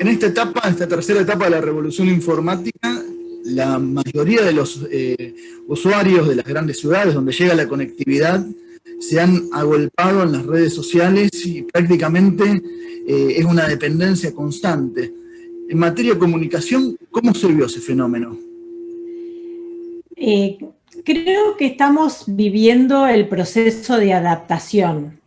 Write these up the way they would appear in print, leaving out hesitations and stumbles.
En esta etapa, esta tercera etapa de la revolución informática, la mayoría de los usuarios de las grandes ciudades donde llega la conectividad se han agolpado en las redes sociales y prácticamente es una dependencia constante. En materia de comunicación, ¿cómo se vio ese fenómeno? Creo que estamos viviendo el proceso de adaptación.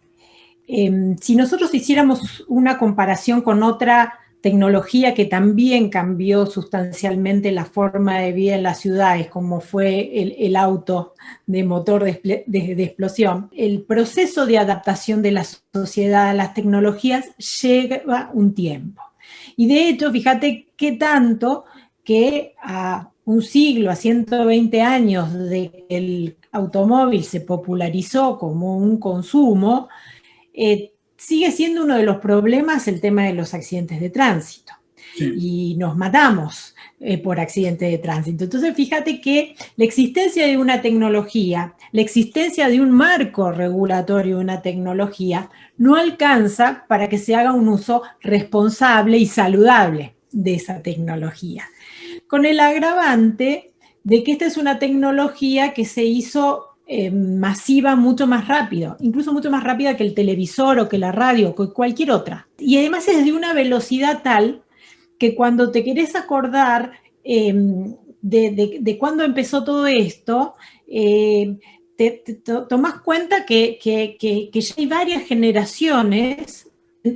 Si nosotros hiciéramos una comparación con otra tecnología que también cambió sustancialmente la forma de vida en las ciudades, como fue el auto de motor de explosión, el proceso de adaptación de la sociedad a las tecnologías lleva un tiempo. Y de hecho, fíjate qué tanto que a un siglo, a 120 años de que el automóvil se popularizó como un consumo, sigue siendo uno de los problemas el tema de los accidentes de tránsito. Sí. Y nos matamos por accidentes de tránsito. Entonces, fíjate que la existencia de una tecnología, la existencia de un marco regulatorio de una tecnología, no alcanza para que se haga un uso responsable y saludable de esa tecnología. Con el agravante de que esta es una tecnología que se hizo masiva mucho más rápido, incluso mucho más rápida que el televisor o que la radio o que cualquier otra. Y además es de una velocidad tal que cuando te querés acordar de cuándo empezó todo esto, te tomás cuenta que ya hay varias generaciones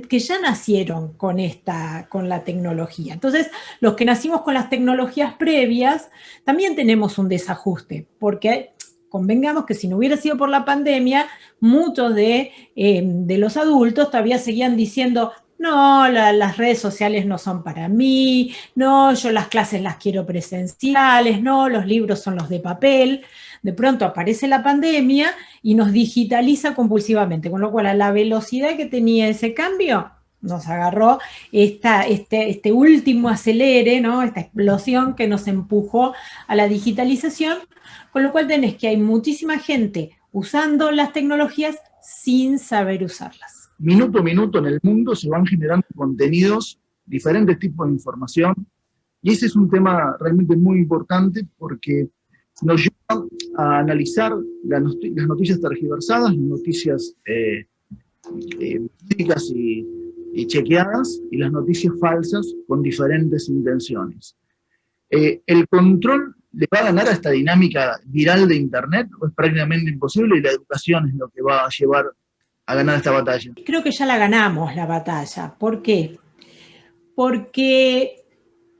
que ya nacieron con la tecnología. Entonces, los que nacimos con las tecnologías previas, también tenemos un desajuste, porque convengamos que si no hubiera sido por la pandemia, muchos de los adultos todavía seguían diciendo, no, las redes sociales no son para mí, no, yo las clases las quiero presenciales, no, los libros son los de papel. De pronto aparece la pandemia y nos digitaliza compulsivamente, con lo cual a la velocidad que tenía ese cambio, nos agarró este último acelere, ¿no? Esta explosión que nos empujó a la digitalización, con lo cual tenés que hay muchísima gente usando las tecnologías sin saber usarlas. Minuto a minuto en el mundo se van generando contenidos, diferentes tipos de información, y ese es un tema realmente muy importante porque nos lleva a analizar las noticias tergiversadas, las noticias verídicas y chequeadas, y las noticias falsas con diferentes intenciones. ¿El control le va a ganar a esta dinámica viral de Internet o es prácticamente imposible y la educación es lo que va a llevar a ganar esta batalla? Creo que ya la ganamos la batalla. ¿Por qué? Porque,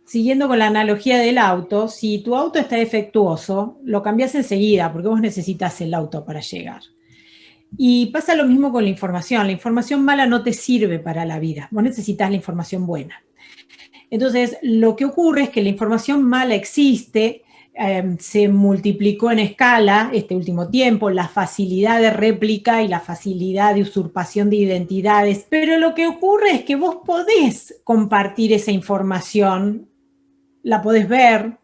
siguiendo con la analogía del auto, si tu auto está defectuoso, lo cambias enseguida porque vos necesitas el auto para llegar. Y pasa lo mismo con la información mala no te sirve para la vida, vos necesitas la información buena. Entonces, lo que ocurre es que la información mala existe, se multiplicó en escala este último tiempo, la facilidad de réplica y la facilidad de usurpación de identidades, pero lo que ocurre es que vos podés compartir esa información, la podés ver.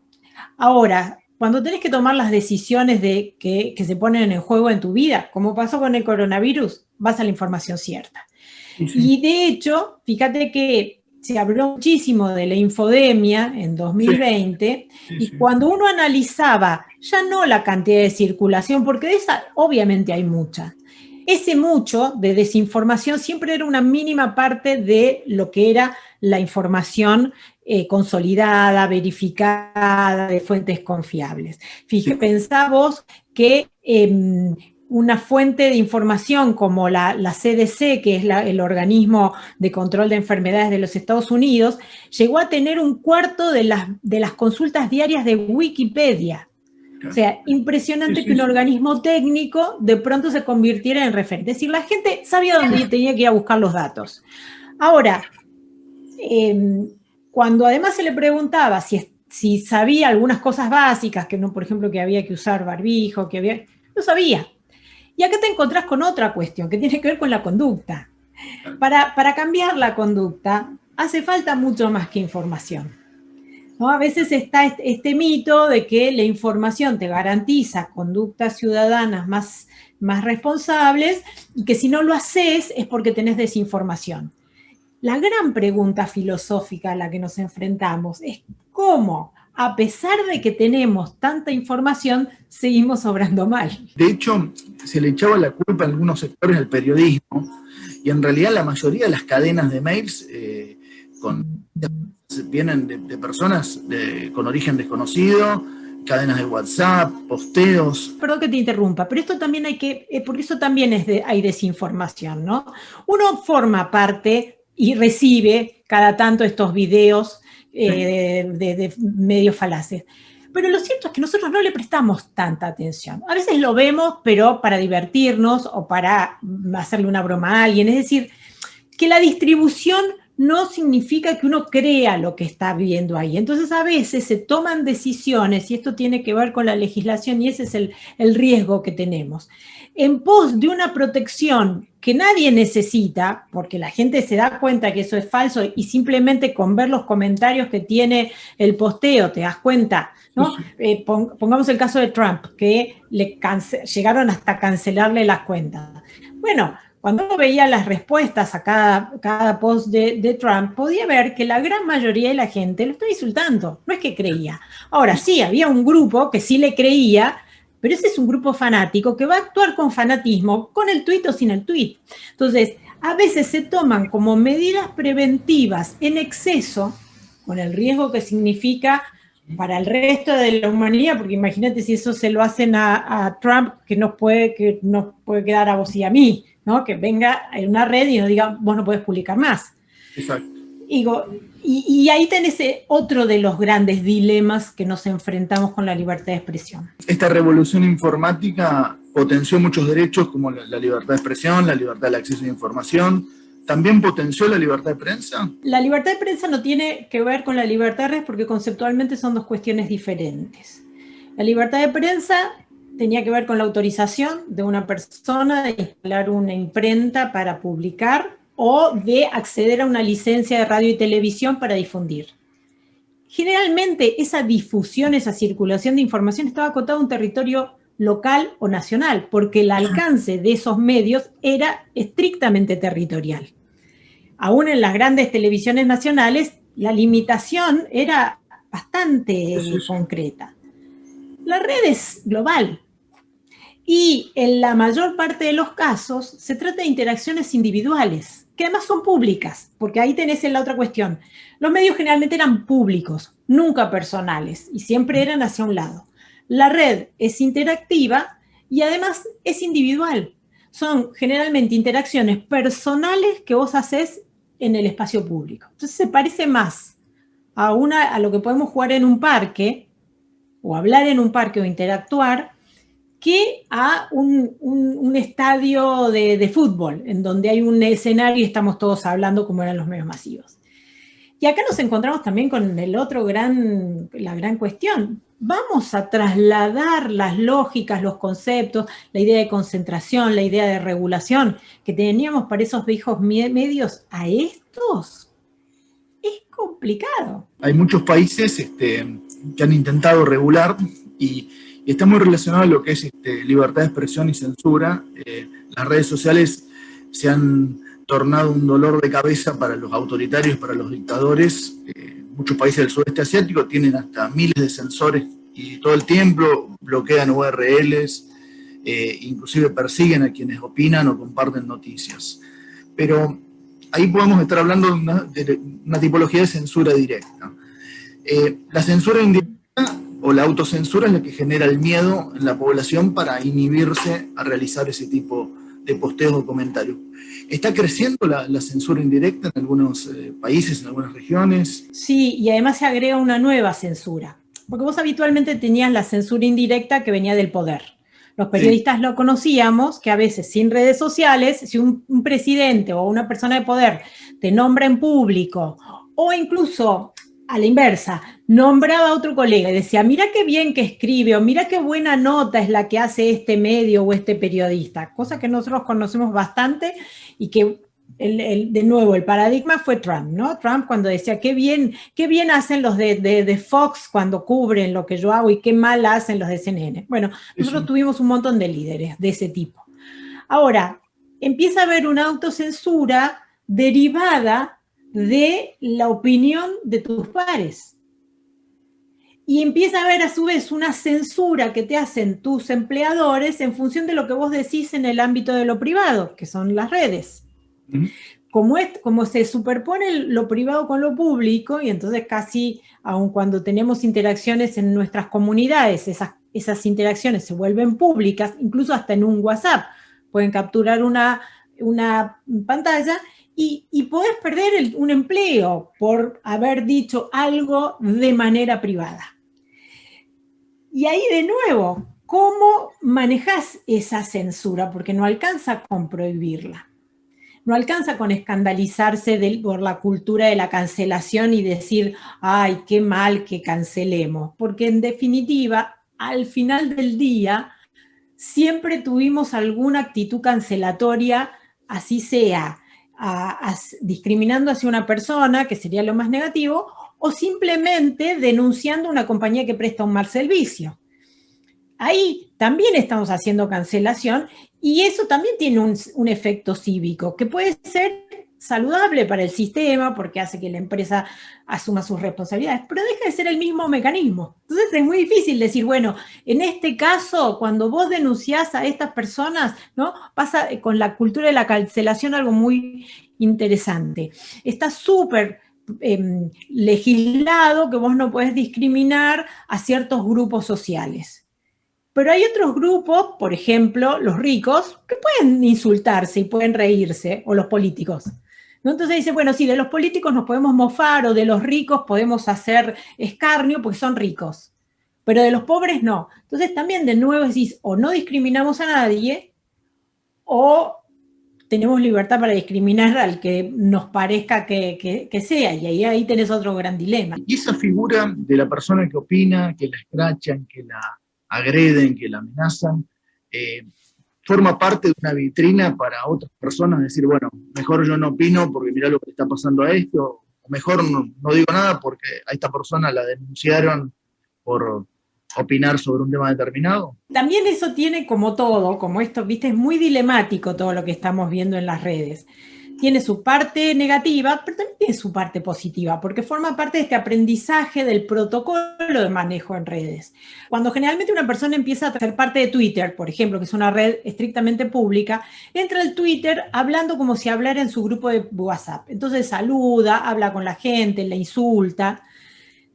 Ahora, cuando tenés que tomar las decisiones que se ponen en juego en tu vida, como pasó con el coronavirus, vas a la información cierta. Sí. Y de hecho, fíjate que se habló muchísimo de la infodemia en 2020, sí. Y cuando uno analizaba ya no la cantidad de circulación, porque de esa obviamente hay mucha, ese mucho de desinformación siempre era una mínima parte de lo que era la información consolidada, verificada, de fuentes confiables. Fíjate, pensá vos que una fuente de información como la CDC, que es el organismo de control de enfermedades de los Estados Unidos, llegó a tener 1/4 de las consultas diarias de Wikipedia. O sea, impresionante que un organismo técnico de pronto se convirtiera en referente. Es decir, la gente sabía dónde tenía que ir a buscar los datos. Ahora, cuando además se le preguntaba si sabía algunas cosas básicas, que no, por ejemplo, que había que usar barbijo, no sabía. Y acá te encontrás con otra cuestión que tiene que ver con la conducta. Para cambiar la conducta hace falta mucho más que información, ¿no? A veces está este mito de que la información te garantiza conductas ciudadanas más responsables y que si no lo haces es porque tenés desinformación. La gran pregunta filosófica a la que nos enfrentamos es cómo, a pesar de que tenemos tanta información, seguimos obrando mal. De hecho, se le echaba la culpa en algunos sectores al periodismo, y en realidad la mayoría de las cadenas de mails vienen de personas con origen desconocido, cadenas de WhatsApp, posteos. Perdón que te interrumpa, pero esto también porque eso también hay desinformación, ¿no? Uno forma parte y recibe cada tanto estos videos de medios falaces. Pero lo cierto es que nosotros no le prestamos tanta atención. A veces lo vemos, pero para divertirnos o para hacerle una broma a alguien. Es decir, que la distribución no significa que uno crea lo que está viendo ahí. Entonces, a veces se toman decisiones, y esto tiene que ver con la legislación, y ese es el riesgo que tenemos, en pos de una protección que nadie necesita, porque la gente se da cuenta que eso es falso, y simplemente con ver los comentarios que tiene el posteo te das cuenta, ¿no? Pongamos el caso de Trump, que llegaron hasta cancelarle las cuentas. Bueno, cuando uno veía las respuestas a cada post de Trump, podía ver que la gran mayoría de la gente lo estaba insultando, no es que creía. Ahora, sí, había un grupo que sí le creía, pero ese es un grupo fanático que va a actuar con fanatismo, con el tuit o sin el tuit. Entonces, a veces se toman como medidas preventivas en exceso, con el riesgo que significa para el resto de la humanidad, porque imagínate si eso se lo hacen a Trump, que nos puede quedar a vos y a mí, ¿no? Que venga en una red y nos diga, vos no podés publicar más. Exacto. Y ahí tenés otro de los grandes dilemas que nos enfrentamos con la libertad de expresión. Esta revolución informática potenció muchos derechos como la libertad de expresión, la libertad del acceso a la información. ¿También potenció la libertad de prensa? La libertad de prensa no tiene que ver con la libertad de red porque conceptualmente son dos cuestiones diferentes. La libertad de prensa tenía que ver con la autorización de una persona de instalar una imprenta para publicar o de acceder a una licencia de radio y televisión para difundir. Generalmente esa difusión, esa circulación de información estaba acotada a un territorio local o nacional, porque el alcance de esos medios era estrictamente territorial. Aún en las grandes televisiones nacionales, la limitación era bastante concreta. La red es global y en la mayor parte de los casos se trata de interacciones individuales, que además son públicas, porque ahí tenés la otra cuestión. Los medios generalmente eran públicos, nunca personales, y siempre eran hacia un lado. La red es interactiva y además es individual. Son generalmente interacciones personales que vos haces en el espacio público. Entonces se parece más a lo que podemos jugar en un parque, o hablar en un parque o interactuar, que a un estadio de fútbol, en donde hay un escenario y estamos todos hablando como eran los medios masivos. Y acá nos encontramos también con la gran cuestión. Vamos a trasladar las lógicas, los conceptos, la idea de concentración, la idea de regulación que teníamos para esos viejos medios a estos. Es complicado. Hay muchos países que han intentado regular y está muy relacionado a lo que es libertad de expresión y censura. Las redes sociales se han tornado un dolor de cabeza para los autoritarios, para los dictadores. Muchos países del sudeste asiático tienen hasta miles de censores y todo el tiempo bloquean URLs, inclusive persiguen a quienes opinan o comparten noticias. Pero ahí podemos estar hablando de una tipología de censura directa. La censura indirecta o la autocensura es la que genera el miedo en la población para inhibirse a realizar ese tipo de posteos o comentarios. ¿Está creciendo la censura indirecta en algunos países, en algunas regiones? Sí, y además se agrega una nueva censura. Porque vos habitualmente tenías la censura indirecta que venía del poder. Los periodistas lo conocíamos, que a veces sin redes sociales, si un presidente o una persona de poder te nombra en público, o incluso a la inversa, nombraba a otro colega y decía, mira qué bien que escribe, o mira qué buena nota es la que hace este medio o este periodista, cosa que nosotros conocemos bastante y que de nuevo el paradigma fue Trump, ¿no? Trump cuando decía qué bien hacen los de Fox cuando cubren lo que yo hago y qué mal hacen los de CNN. Bueno, nosotros tuvimos un montón de líderes de ese tipo. Ahora, empieza a haber una autocensura derivada de la opinión de tus pares. Y empieza a haber a su vez una censura que te hacen tus empleadores en función de lo que vos decís en el ámbito de lo privado, que son las redes. Como se superpone lo privado con lo público, y entonces casi, aun cuando tenemos interacciones en nuestras comunidades, esas interacciones se vuelven públicas, incluso hasta en un WhatsApp. Pueden capturar una pantalla y podés perder un empleo por haber dicho algo de manera privada. Y ahí de nuevo, ¿cómo manejás esa censura? Porque no alcanza con prohibirla. No alcanza con escandalizarse por la cultura de la cancelación y decir, ay, qué mal que cancelemos. Porque en definitiva, al final del día, siempre tuvimos alguna actitud cancelatoria, así sea, discriminando hacia una persona, que sería lo más negativo, o simplemente denunciando a una compañía que presta un mal servicio. Ahí también estamos haciendo cancelación y eso también tiene un efecto cívico que puede ser saludable para el sistema porque hace que la empresa asuma sus responsabilidades, pero deja de ser el mismo mecanismo. Entonces es muy difícil decir, bueno, en este caso, cuando vos denunciás a estas personas, ¿no? Pasa con la cultura de la cancelación algo muy interesante. Está súper legislado que vos no podés discriminar a ciertos grupos sociales. Pero hay otros grupos, por ejemplo, los ricos, que pueden insultarse y pueden reírse, o los políticos, ¿no? Entonces dice, bueno, sí, de los políticos nos podemos mofar, o de los ricos podemos hacer escarnio porque son ricos, pero de los pobres no. Entonces también de nuevo decís, o no discriminamos a nadie, o tenemos libertad para discriminar al que nos parezca que sea, y ahí tenés otro gran dilema. Y esa figura de la persona que opina, que la escrachan, que la agreden, que la amenazan, forma parte de una vitrina para otras personas, decir, bueno, mejor yo no opino porque mirá lo que está pasando a esto, o mejor no digo nada porque a esta persona la denunciaron por opinar sobre un tema determinado. También eso tiene como todo, como esto, viste, es muy dilemático todo lo que estamos viendo en las redes. Tiene su parte negativa, pero también tiene su parte positiva, porque forma parte de este aprendizaje del protocolo de manejo en redes. Cuando generalmente una persona empieza a ser parte de Twitter, por ejemplo, que es una red estrictamente pública, entra al Twitter hablando como si hablara en su grupo de WhatsApp. Entonces saluda, habla con la gente, la insulta.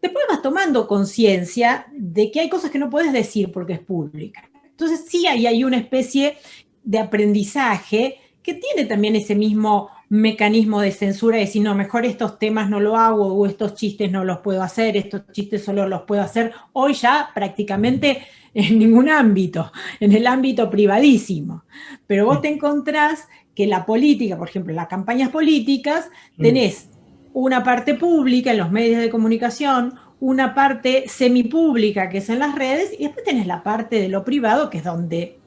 Después vas tomando conciencia de que hay cosas que no puedes decir porque es pública. Entonces sí hay una especie de aprendizaje que tiene también ese mismo mecanismo de censura, de decir, no, mejor estos temas no lo hago, o estos chistes no los puedo hacer, estos chistes solo los puedo hacer hoy ya prácticamente en ningún ámbito, en el ámbito privadísimo. Pero vos te encontrás que la política, por ejemplo, en las campañas políticas, tenés una parte pública en los medios de comunicación, una parte semipública que es en las redes, y después tenés la parte de lo privado, que es donde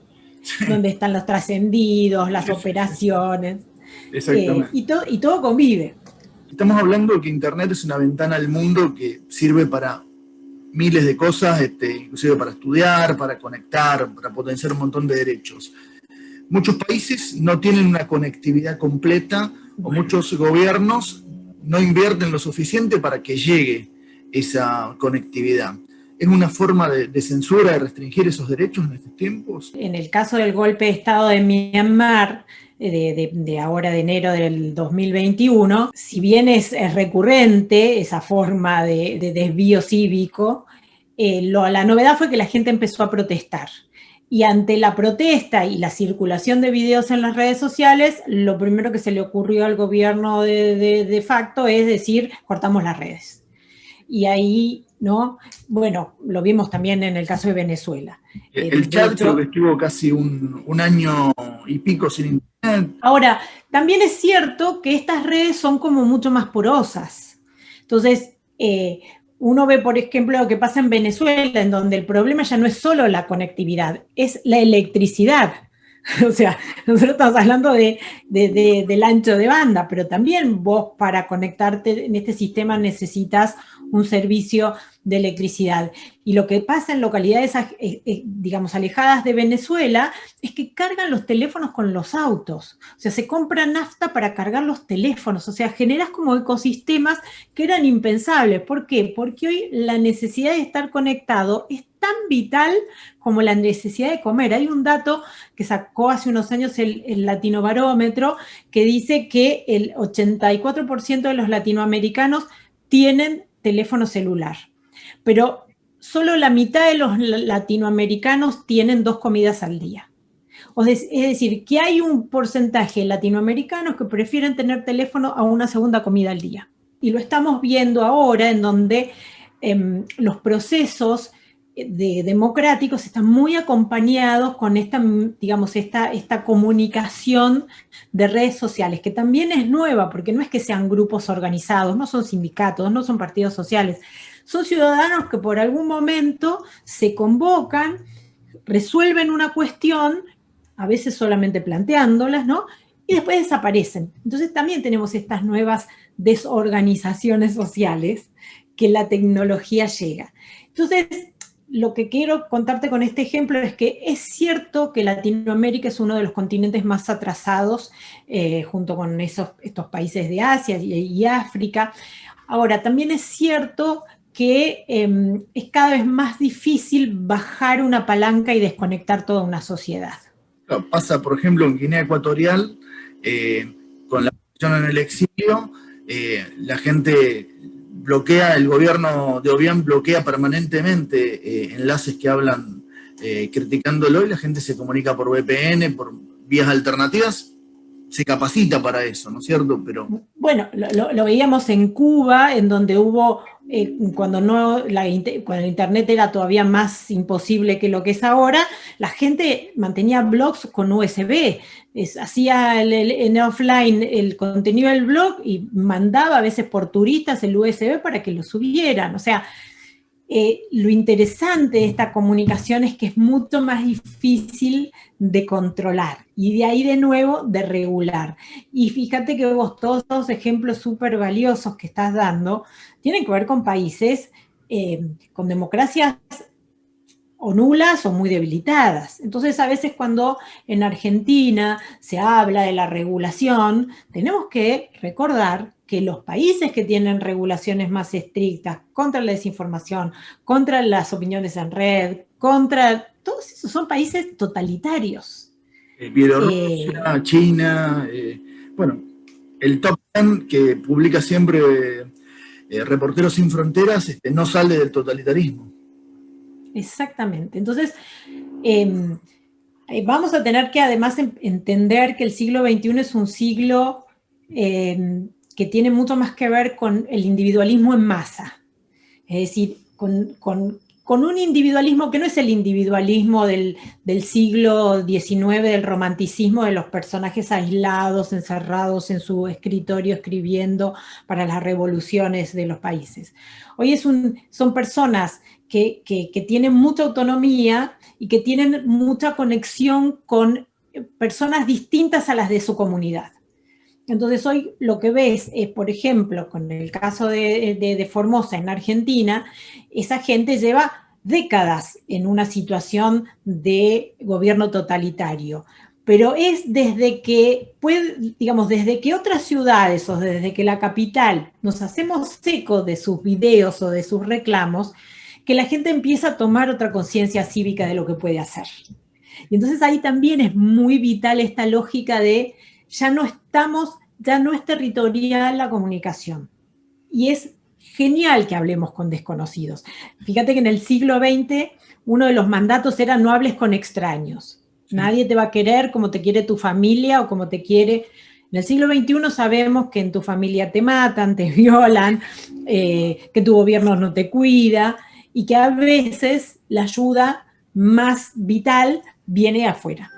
están los trascendidos, las operaciones, y todo convive. Estamos hablando de que Internet es una ventana al mundo que sirve para miles de cosas, inclusive para estudiar, para conectar, para potenciar un montón de derechos. Muchos países no tienen una conectividad completa, o muchos gobiernos no invierten lo suficiente para que llegue esa conectividad. ¿Es una forma de censura, de restringir esos derechos en estos tiempos? En el caso del golpe de Estado de Myanmar, de ahora de enero del 2021, si bien es recurrente esa forma de desvío cívico, la novedad fue que la gente empezó a protestar. Y ante la protesta y la circulación de videos en las redes sociales, lo primero que se le ocurrió al gobierno de facto es decir, cortamos las redes. Y ahí, ¿no? Bueno, lo vimos también en el caso de Venezuela. El chat creo que estuvo casi un año y pico sin internet. Ahora, también es cierto que estas redes son como mucho más porosas. Entonces, uno ve, por ejemplo, lo que pasa en Venezuela, en donde el problema ya no es solo la conectividad, es la electricidad. O sea, nosotros estamos hablando del ancho de banda, pero también vos para conectarte en este sistema necesitas un servicio de electricidad. Y lo que pasa en localidades, digamos, alejadas de Venezuela, es que cargan los teléfonos con los autos. O sea, se compra nafta para cargar los teléfonos. O sea, generas como ecosistemas que eran impensables. ¿Por qué? Porque hoy la necesidad de estar conectado es tan vital como la necesidad de comer. Hay un dato que sacó hace unos años el Latinobarómetro que dice que el 84% de los latinoamericanos tienen teléfono celular, pero solo la mitad de los latinoamericanos tienen 2 comidas al día. Es decir, que hay un porcentaje de latinoamericanos que prefieren tener teléfono a una segunda comida al día. Y lo estamos viendo ahora en donde los procesos democráticos están muy acompañados con esta, digamos, esta comunicación de redes sociales, que también es nueva, porque no es que sean grupos organizados, no son sindicatos, no son partidos sociales, son ciudadanos que por algún momento se convocan, resuelven una cuestión, a veces solamente planteándolas, ¿no? Y después desaparecen. Entonces también tenemos estas nuevas desorganizaciones sociales que la tecnología llega. Entonces, lo que quiero contarte con este ejemplo es que es cierto que Latinoamérica es uno de los continentes más atrasados, junto con estos países de Asia y África. Ahora, también es cierto que es cada vez más difícil bajar una palanca y desconectar toda una sociedad. Pasa, por ejemplo, en Guinea Ecuatorial, con la situación en el exilio, la gente bloquea, el gobierno de Obiang bloquea permanentemente enlaces que hablan criticándolo, y la gente se comunica por VPN, por vías alternativas, se capacita para eso, ¿no es cierto? Pero bueno, lo veíamos en Cuba, en donde hubo, cuando el Internet era todavía más imposible que lo que es ahora, la gente mantenía blogs con USB, hacía en offline el contenido del blog y mandaba a veces por turistas el USB para que lo subieran. O sea, lo interesante de esta comunicación es que es mucho más difícil de controlar y de ahí de nuevo de regular. Y fíjate que vos todos los ejemplos súper valiosos que estás dando tienen que ver con países con democracias o nulas o muy debilitadas. Entonces, a veces cuando en Argentina se habla de la regulación, tenemos que recordar que los países que tienen regulaciones más estrictas contra la desinformación, contra las opiniones en red, contra todos esos son países totalitarios. Bielorrusia, China, bueno, el Top 10 que publica siempre Reporteros Sin Fronteras no sale del totalitarismo. Exactamente. Entonces, vamos a tener que además entender que el siglo XXI es un siglo que tiene mucho más que ver con el individualismo en masa. Es decir, con un individualismo que no es el individualismo del siglo XIX, del romanticismo de los personajes aislados, encerrados en su escritorio escribiendo para las revoluciones de los países. Hoy son personas que tienen mucha autonomía y que tienen mucha conexión con personas distintas a las de su comunidad. Entonces hoy lo que ves es, por ejemplo, con el caso de Formosa en Argentina, esa gente lleva décadas en una situación de gobierno totalitario. Pero es desde que otras ciudades o desde que la capital nos hacemos eco de sus videos o de sus reclamos, que la gente empieza a tomar otra conciencia cívica de lo que puede hacer. Y entonces ahí también es muy vital esta lógica de ya no es territorial la comunicación. Y es genial que hablemos con desconocidos. Fíjate que en el siglo XX uno de los mandatos era no hables con extraños. Sí. Nadie te va a querer como te quiere tu familia o como te quiere. En el siglo XXI sabemos que en tu familia te matan, te violan, que tu gobierno no te cuida y que a veces la ayuda más vital viene de afuera.